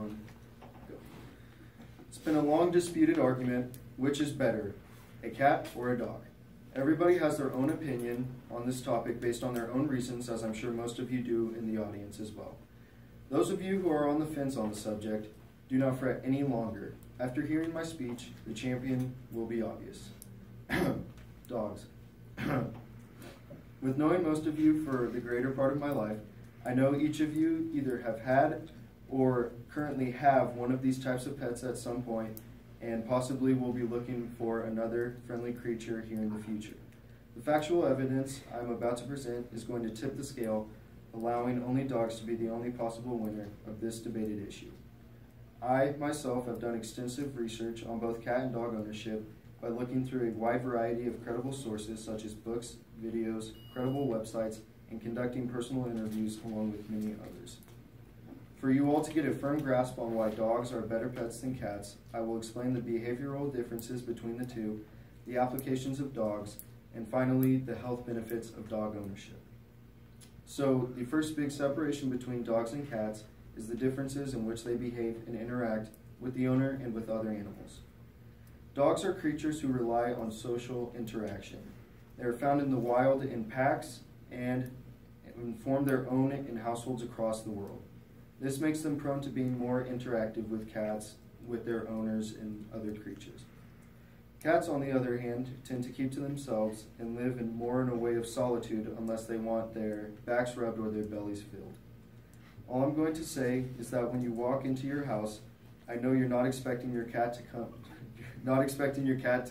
one, go. It's been a long disputed argument, which is better, a cat or a dog? Everybody has their own opinion on this topic based on their own reasons, as I'm sure most of you do in the audience as well. Those of you who are on the fence on the subject, do not fret any longer. After hearing my speech, the champion will be obvious. Dogs. With knowing most of you for the greater part of my life, I know each of you either have had or currently have one of these types of pets at some point, and possibly will be looking for another friendly creature here in the future. The factual evidence I'm about to present is going to tip the scale, allowing only dogs to be the only possible winner of this debated issue. I, myself, have done extensive research on both cat and dog ownership by looking through a wide variety of credible sources such as books, videos, credible websites, and conducting personal interviews along with many others. For you all to get a firm grasp on why dogs are better pets than cats, I will explain the behavioral differences between the two, the applications of dogs, and finally, the health benefits of dog ownership. So, the first big separation between dogs and cats is the differences in which they behave and interact with the owner and with other animals. Dogs are creatures who rely on social interaction. They are found in the wild in packs and form their own in households across the world. This makes them prone to being more interactive with cats, with their owners, and other creatures. Cats, on the other hand, tend to keep to themselves and live more in a way of solitude unless they want their backs rubbed or their bellies filled. All I'm going to say is that when you walk into your house, I know you're not expecting your cat to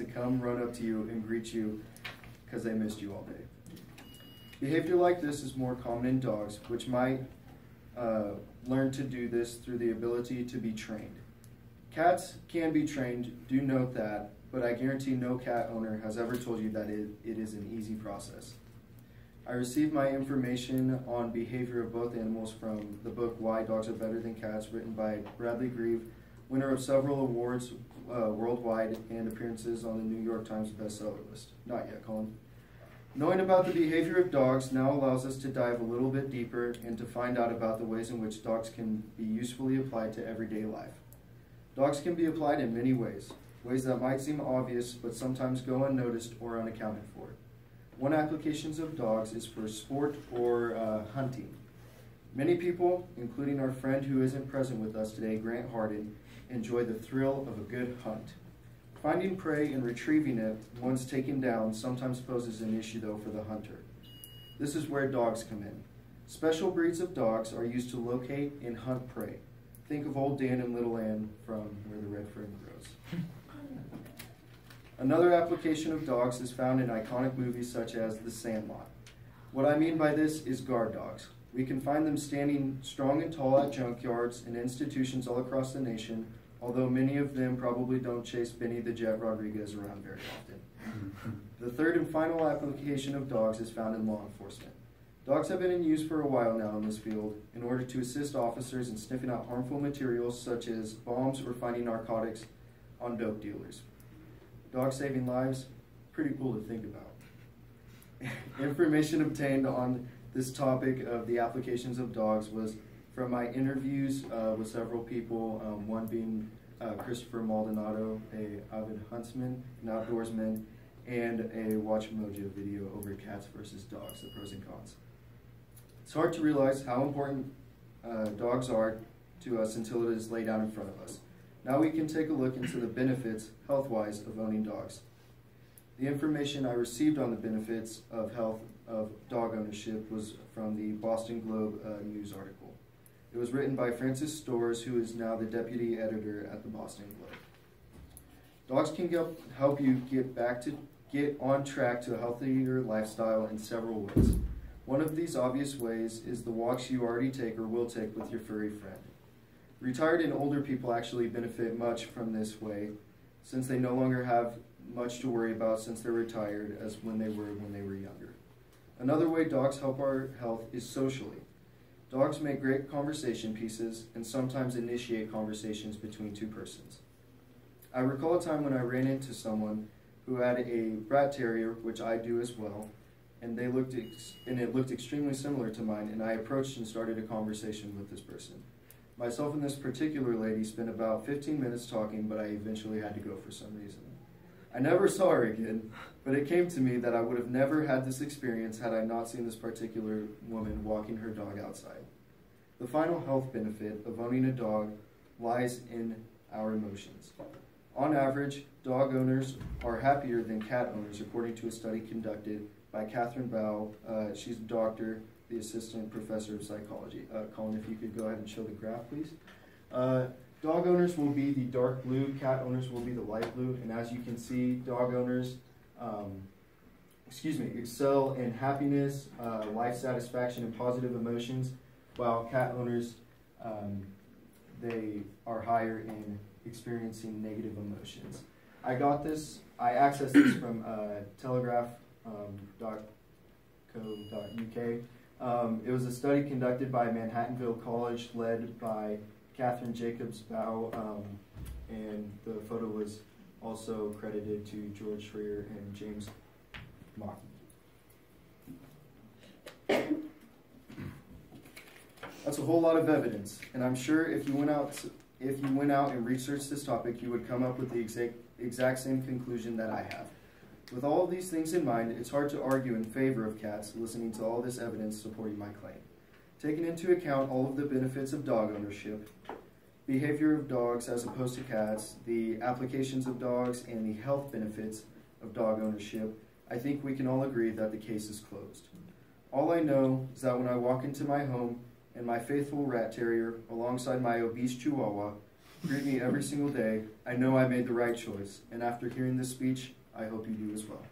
come run up to you and greet you because they missed you all day. Behavior like this is more common in dogs, which might learn to do this through the ability to be trained. Cats can be trained, do note that, but I guarantee no cat owner has ever told you that it is an easy process. I received my information on behavior of both animals from the book Why Dogs Are Better Than Cats, written by Bradley Grieve, winner of several awards worldwide and appearances on the New York Times bestseller list. Not yet, Colin. Knowing about the behavior of dogs now allows us to dive a little bit deeper and to find out about the ways in which dogs can be usefully applied to everyday life. Dogs can be applied in many ways, ways that might seem obvious but sometimes go unnoticed or unaccounted for. One application of dogs is for sport or hunting. Many people, including our friend who isn't present with us today, Grant Harden, enjoy the thrill of a good hunt. Finding prey and retrieving it once taken down sometimes poses an issue, though, for the hunter. This is where dogs come in. Special breeds of dogs are used to locate and hunt prey. Think of old Dan and little Ann from Where the Red Fern Grows. Another application of dogs is found in iconic movies such as The Sandlot. What I mean by this is guard dogs. We can find them standing strong and tall at junkyards and institutions all across the nation, although many of them probably don't chase Benny the Jet Rodriguez around very often. The third and final application of dogs is found in law enforcement. Dogs have been in use for a while now in this field in order to assist officers in sniffing out harmful materials such as bombs or finding narcotics on dope dealers. Dogs saving lives, pretty cool to think about. Information obtained on this topic of the applications of dogs was from my interviews with several people, one being Christopher Maldonado, an avid huntsman, an outdoorsman, and a Watch Mojo video over cats versus dogs, the pros and cons. It's hard to realize how important dogs are to us until it is laid out in front of us. Now we can take a look into the benefits, health-wise, of owning dogs. The information I received on the benefits of health of dog ownership was from the Boston Globe news article. It was written by Francis Storrs, who is now the deputy editor at the Boston Globe. Dogs can help you get on track to a healthier lifestyle in several ways. One of these obvious ways is the walks you already take or will take with your furry friend. Retired and older people actually benefit much from this way, since they no longer have much to worry about since they're retired as when they were younger. Another way dogs help our health is socially. Dogs make great conversation pieces and sometimes initiate conversations between two persons. I recall a time when I ran into someone who had a Brat Terrier, which I do as well, and it looked extremely similar to mine, and I approached and started a conversation with this person. Myself and this particular lady spent about 15 minutes talking, but I eventually had to go for some reason. I never saw her again, but it came to me that I would have never had this experience had I not seen this particular woman walking her dog outside. The final health benefit of owning a dog lies in our emotions. On average, dog owners are happier than cat owners, according to a study conducted by Catherine Bow. She's a doctor, the assistant professor of psychology. Colin, if you could go ahead and show the graph, please. Dog owners will be the dark blue, cat owners will be the light blue, and as you can see, dog owners excel in happiness, life satisfaction, and positive emotions, while cat owners, they are higher in experiencing negative emotions. I accessed this from telegraph.co.uk. It was a study conducted by Manhattanville College, led by Catherine Jacobs Bow, and the photo was also credited to George Schreier and James Mockey. That's a whole lot of evidence, and I'm sure if you went out and researched this topic, you would come up with the exact same conclusion that I have. With all of these things in mind, it's hard to argue in favor of cats, listening to all this evidence supporting my claim. Taking into account all of the benefits of dog ownership, behavior of dogs as opposed to cats, the applications of dogs, and the health benefits of dog ownership, I think we can all agree that the case is closed. All I know is that when I walk into my home and my faithful rat terrier, alongside my obese chihuahua, greet me every single day, I know I made the right choice. And after hearing this speech, I hope you do as well.